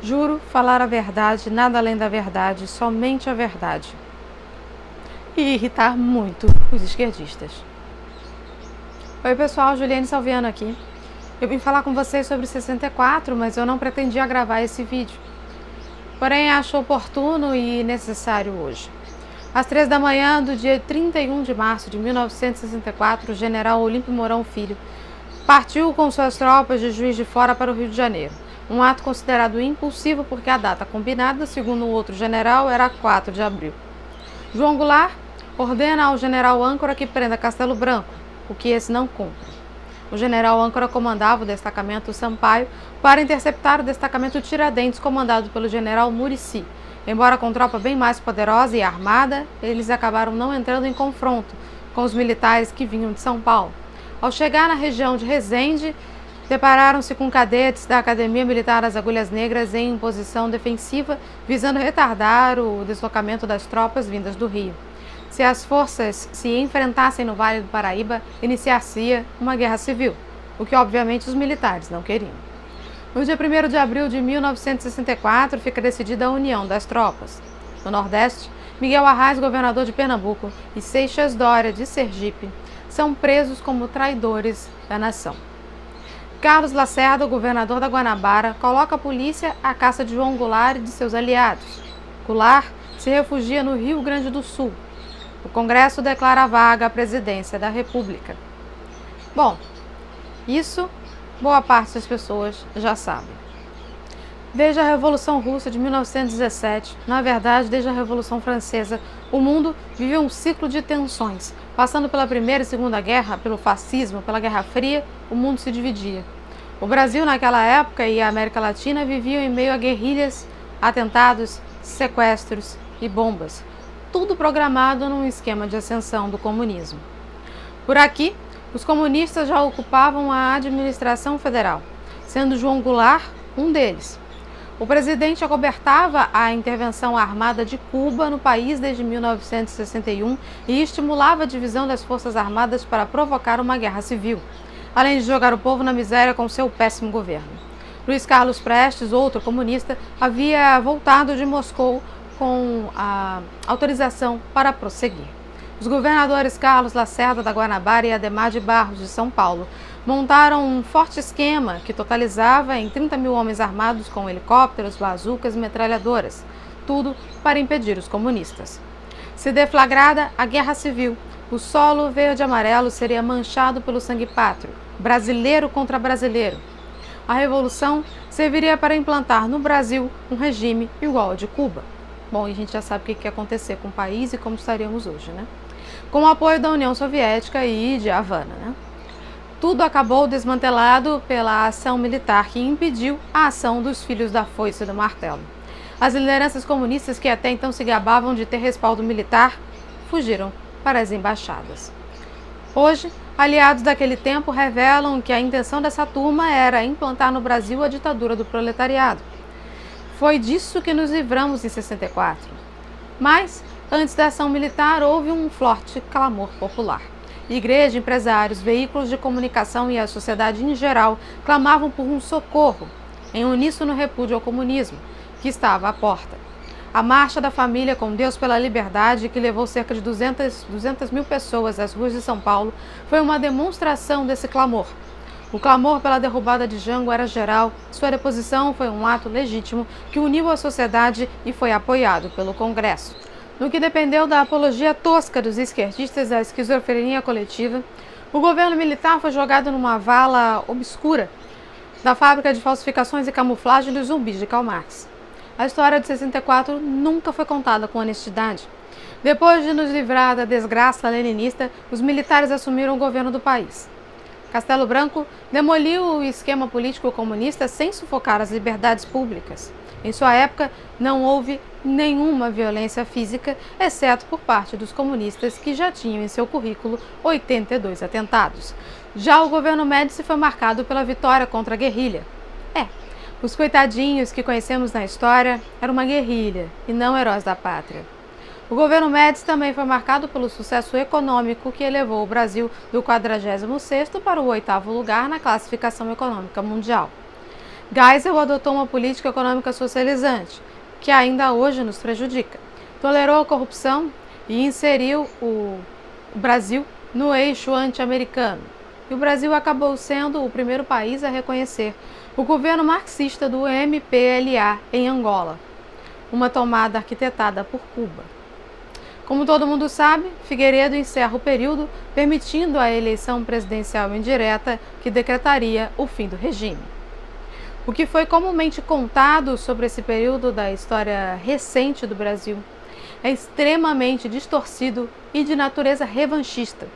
Juro falar a verdade, nada além da verdade, somente a verdade. E irritar muito os esquerdistas. Oi pessoal, Juliane Salviano aqui. Eu vim falar com vocês sobre 64, mas eu não pretendia gravar esse vídeo. Porém, acho oportuno e necessário hoje. Às 3 da manhã do dia 31 de março de 1964, o general Olímpio Mourão Filho partiu com suas tropas de Juiz de Fora para o Rio de Janeiro. Um ato considerado impulsivo porque a data combinada, segundo o outro general, era 4 de abril. João Goulart ordena ao general Âncora que prenda Castelo Branco, o que esse não cumpre. O general Âncora comandava o destacamento Sampaio para interceptar o destacamento Tiradentes, comandado pelo general Muricy. Embora com tropa bem mais poderosa e armada, eles acabaram não entrando em confronto com os militares que vinham de São Paulo. Ao chegar na região de Resende, depararam-se com cadetes da Academia Militar das Agulhas Negras em posição defensiva, visando retardar o deslocamento das tropas vindas do Rio. Se as forças se enfrentassem no Vale do Paraíba, iniciar-se-ia uma guerra civil, o que obviamente os militares não queriam. No dia 1º de abril de 1964, fica decidida a união das tropas. No Nordeste, Miguel Arraes, governador de Pernambuco, e Seixas Dória, de Sergipe, são presos como traidores da nação. Carlos Lacerda, governador da Guanabara, coloca a polícia à caça de João Goulart e de seus aliados. Goulart se refugia no Rio Grande do Sul. O Congresso declara vaga a presidência da República. Bom, isso boa parte das pessoas já sabe. Desde a Revolução Russa de 1917, na verdade, desde a Revolução Francesa, o mundo viveu um ciclo de tensões. Passando pela Primeira e Segunda Guerra, pelo fascismo, pela Guerra Fria, o mundo se dividia. O Brasil, naquela época, e a América Latina viviam em meio a guerrilhas, atentados, sequestros e bombas. Tudo programado num esquema de ascensão do comunismo. Por aqui, os comunistas já ocupavam a administração federal, sendo João Goulart um deles. O presidente acobertava a intervenção armada de Cuba no país desde 1961 e estimulava a divisão das forças armadas para provocar uma guerra civil, além de jogar o povo na miséria com seu péssimo governo. Luiz Carlos Prestes, outro comunista, havia voltado de Moscou com a autorização para prosseguir. Os governadores Carlos Lacerda da Guanabara e Adhemar de Barros de São Paulo montaram um forte esquema que totalizava em 30 mil homens armados com helicópteros, bazucas e metralhadoras, tudo para impedir os comunistas. Se deflagrada a Guerra Civil, o solo verde-amarelo seria manchado pelo sangue pátrio, brasileiro contra brasileiro. A Revolução serviria para implantar no Brasil um regime igual ao de Cuba. Bom, e a gente já sabe o que ia acontecer com o país e como estaríamos hoje, né? Com o apoio da União Soviética e de Havana, né? Tudo acabou desmantelado pela ação militar que impediu a ação dos filhos da foice e do martelo. As lideranças comunistas que até então se gabavam de ter respaldo militar, fugiram para as embaixadas. Hoje, aliados daquele tempo revelam que a intenção dessa turma era implantar no Brasil a ditadura do proletariado. Foi disso que nos livramos em 64. Mas, antes da ação militar, houve um forte clamor popular. Igreja, empresários, veículos de comunicação e a sociedade em geral clamavam por um socorro, em uníssono repúdio ao comunismo, que estava à porta. A Marcha da Família com Deus pela Liberdade, que levou cerca de 200 mil pessoas às ruas de São Paulo, foi uma demonstração desse clamor. O clamor pela derrubada de Jango era geral, sua deposição foi um ato legítimo que uniu a sociedade e foi apoiado pelo Congresso. No que dependeu da apologia tosca dos esquerdistas à esquizofrenia coletiva, o governo militar foi jogado numa vala obscura da fábrica de falsificações e camuflagem dos zumbis de Karl Marx. A história de 64 nunca foi contada com honestidade. Depois de nos livrar da desgraça leninista, os militares assumiram o governo do país. Castelo Branco demoliu o esquema político comunista sem sufocar as liberdades públicas. Em sua época, não houve nenhuma violência física, exceto por parte dos comunistas que já tinham em seu currículo 82 atentados. Já o governo Médici foi marcado pela vitória contra a guerrilha. Os coitadinhos que conhecemos na história eram uma guerrilha e não heróis da pátria. O governo Médici também foi marcado pelo sucesso econômico que elevou o Brasil do 46º para o 8º lugar na classificação econômica mundial. Geisel adotou uma política econômica socializante, que ainda hoje nos prejudica. Tolerou a corrupção e inseriu o Brasil no eixo anti-americano. E o Brasil acabou sendo o primeiro país a reconhecer o governo marxista do MPLA em Angola, uma tomada arquitetada por Cuba. Como todo mundo sabe, Figueiredo encerra o período, permitindo a eleição presidencial indireta que decretaria o fim do regime. O que foi comumente contado sobre esse período da história recente do Brasil é extremamente distorcido e de natureza revanchista.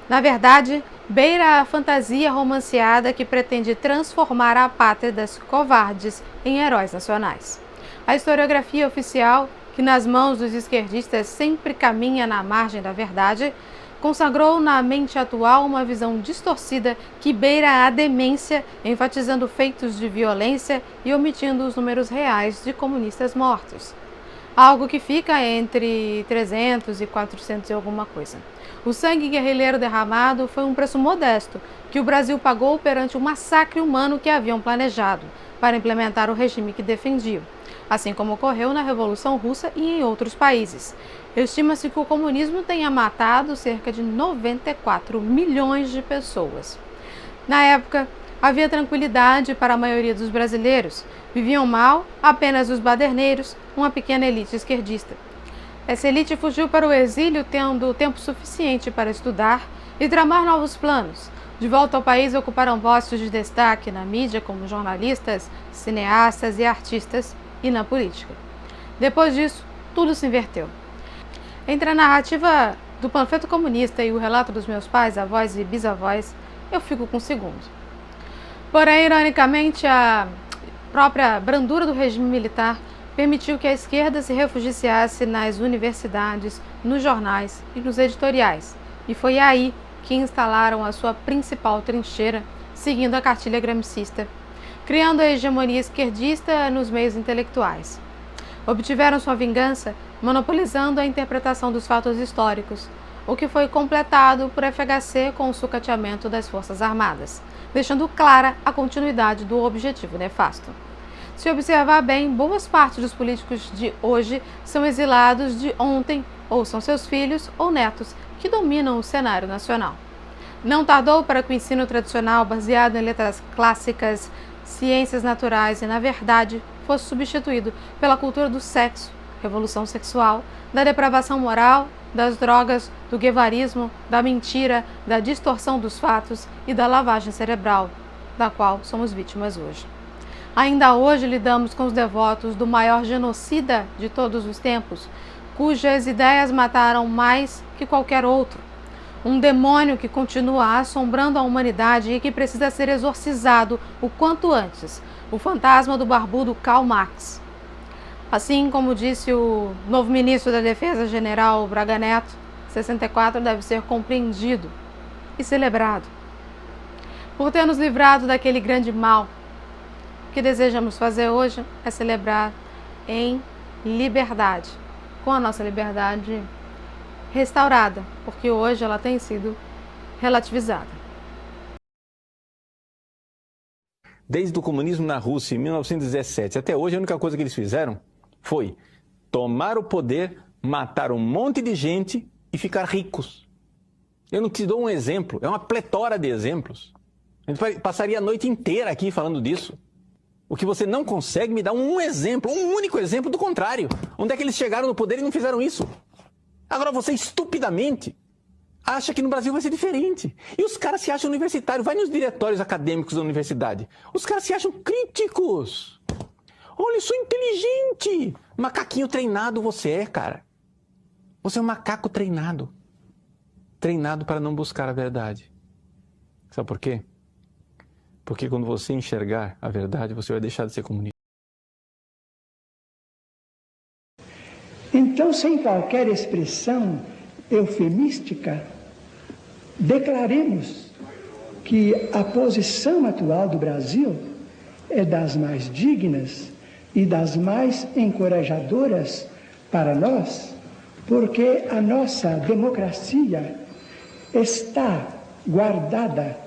Na verdade, beira a fantasia romanceada que pretende transformar apátridas covardes em heróis nacionais. A historiografia oficial, que nas mãos dos esquerdistas sempre caminha na margem da verdade, consagrou na mente atual uma visão distorcida que beira a demência, enfatizando feitos de violência e omitindo os números reais de comunistas mortos. Algo que fica entre 300 e 400 e alguma coisa. O sangue guerrilheiro derramado foi um preço modesto que o Brasil pagou perante o massacre humano que haviam planejado para implementar o regime que defendiam, assim como ocorreu na Revolução Russa e em outros países. Estima-se que o comunismo tenha matado cerca de 94 milhões de pessoas. Na época, havia tranquilidade para a maioria dos brasileiros. Viviam mal apenas os baderneiros, uma pequena elite esquerdista. Essa elite fugiu para o exílio tendo tempo suficiente para estudar e tramar novos planos. De volta ao país, ocuparam postos de destaque na mídia como jornalistas, cineastas e artistas, e na política. Depois disso, tudo se inverteu. Entre a narrativa do panfleto comunista e o relato dos meus pais, avós e bisavós, eu fico com o segundo. Porém, ironicamente, a própria brandura do regime militar permitiu que a esquerda se refugiasse nas universidades, nos jornais e nos editoriais. E foi aí que instalaram a sua principal trincheira, seguindo a cartilha gramscista, criando a hegemonia esquerdista nos meios intelectuais. Obtiveram sua vingança monopolizando a interpretação dos fatos históricos, o que foi completado por FHC com o sucateamento das Forças Armadas, deixando clara a continuidade do objetivo nefasto. Se observar bem, boas partes dos políticos de hoje são exilados de ontem, ou são seus filhos ou netos que dominam o cenário nacional. Não tardou para que o ensino tradicional, baseado em letras clássicas, ciências naturais e, na verdade, fosse substituído pela cultura do sexo, revolução sexual, da depravação moral, das drogas, do guevarismo, da mentira, da distorção dos fatos e da lavagem cerebral, da qual somos vítimas hoje. Ainda hoje lidamos com os devotos do maior genocida de todos os tempos, cujas ideias mataram mais que qualquer outro. Um demônio que continua assombrando a humanidade e que precisa ser exorcizado o quanto antes, o fantasma do barbudo Karl Marx. Assim como disse o novo ministro da Defesa, General Braga Neto, 64 deve ser compreendido e celebrado, por ter nos livrado daquele grande mal. O que desejamos fazer hoje é celebrar em liberdade, com a nossa liberdade restaurada, porque hoje ela tem sido relativizada. Desde o comunismo na Rússia, em 1917, até hoje, a única coisa que eles fizeram foi tomar o poder, matar um monte de gente e ficar ricos. Eu não te dou um exemplo, é uma pletora de exemplos. A gente passaria a noite inteira aqui falando disso. O que você não consegue me dar um exemplo, um único exemplo do contrário. Onde é que eles chegaram no poder e não fizeram isso? Agora você, estupidamente, acha que no Brasil vai ser diferente. E os caras se acham universitários. Vai nos diretórios acadêmicos da universidade. Os caras se acham críticos. Olha, eu sou inteligente. Macaquinho treinado você é, cara. Você é um macaco treinado. Treinado para não buscar a verdade. Sabe por quê? Porque quando você enxergar a verdade, você vai deixar de ser comunista. Então, sem qualquer expressão eufemística, declaremos que a posição atual do Brasil é das mais dignas e das mais encorajadoras para nós, porque a nossa democracia está guardada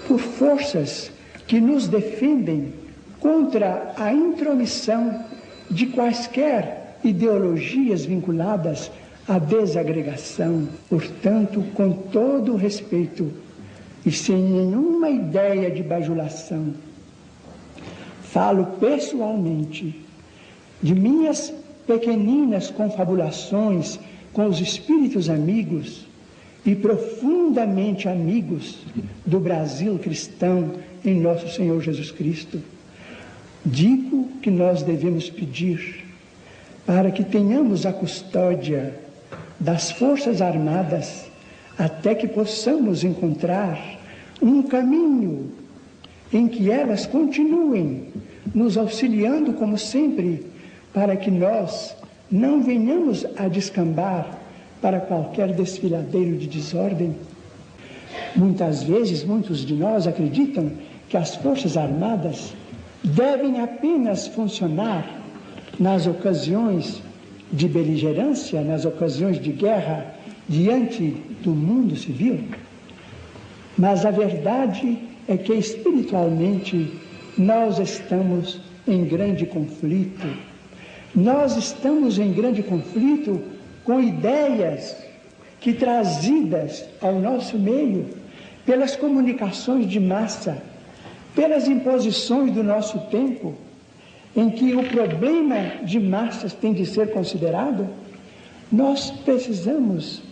por forças que nos defendem contra a intromissão de quaisquer ideologias vinculadas à desagregação. Portanto, com todo o respeito e sem nenhuma ideia de bajulação, falo pessoalmente de minhas pequeninas confabulações com os espíritos amigos e profundamente amigos do Brasil cristão em nosso Senhor Jesus Cristo. Digo que nós devemos pedir para que tenhamos a custódia das Forças Armadas até que possamos encontrar um caminho em que elas continuem nos auxiliando como sempre, para que nós não venhamos a descambar para qualquer desfiladeiro de desordem. Muitas vezes, muitos de nós acreditam que as Forças Armadas devem apenas funcionar nas ocasiões de beligerância, nas ocasiões de guerra, diante do mundo civil. Mas a verdade é que espiritualmente nós estamos em grande conflito. Nós estamos em grande conflito com ideias que, trazidas ao nosso meio pelas comunicações de massa, pelas imposições do nosso tempo, em que o problema de massas tem de ser considerado, nós precisamos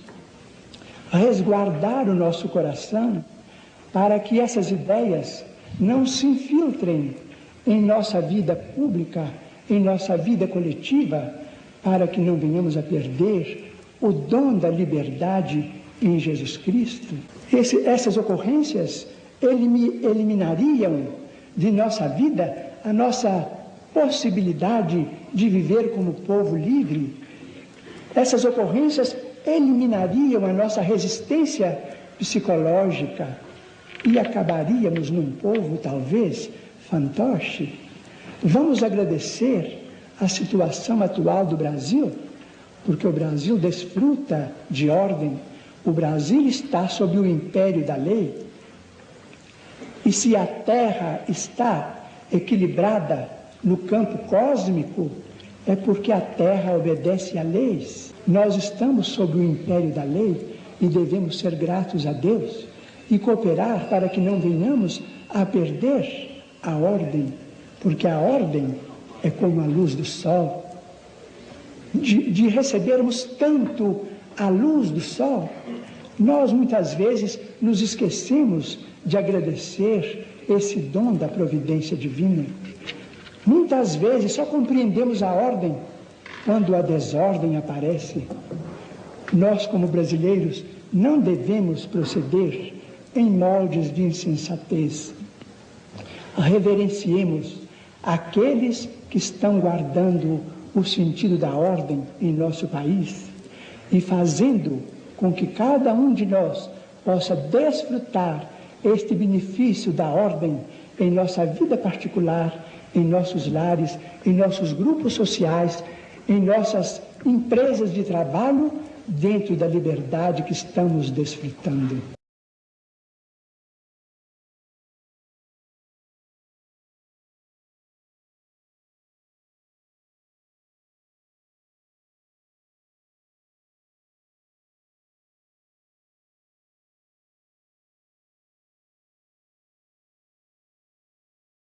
resguardar o nosso coração para que essas ideias não se infiltrem em nossa vida pública, em nossa vida coletiva, para que não venhamos a perder o dom da liberdade em Jesus Cristo. Essas ocorrências eliminariam de nossa vida a nossa possibilidade de viver como povo livre. Essas ocorrências eliminariam a nossa resistência psicológica e acabaríamos num povo, talvez, fantoche. Vamos agradecer a situação atual do Brasil, porque o Brasil desfruta de ordem, o Brasil está sob o império da lei, e se a Terra está equilibrada no campo cósmico, é porque a Terra obedece a leis. Nós estamos sob o império da lei e devemos ser gratos a Deus e cooperar para que não venhamos a perder a ordem, porque a ordem é como a luz do sol. De recebermos tanto a luz do sol, nós muitas vezes nos esquecemos de agradecer esse dom da providência divina. Muitas vezes só compreendemos a ordem quando a desordem aparece. Nós, como brasileiros, não devemos proceder em moldes de insensatez. Reverenciemos aqueles que estão guardando o sentido da ordem em nosso país e fazendo com que cada um de nós possa desfrutar este benefício da ordem em nossa vida particular, em nossos lares, em nossos grupos sociais, em nossas empresas de trabalho, dentro da liberdade que estamos desfrutando.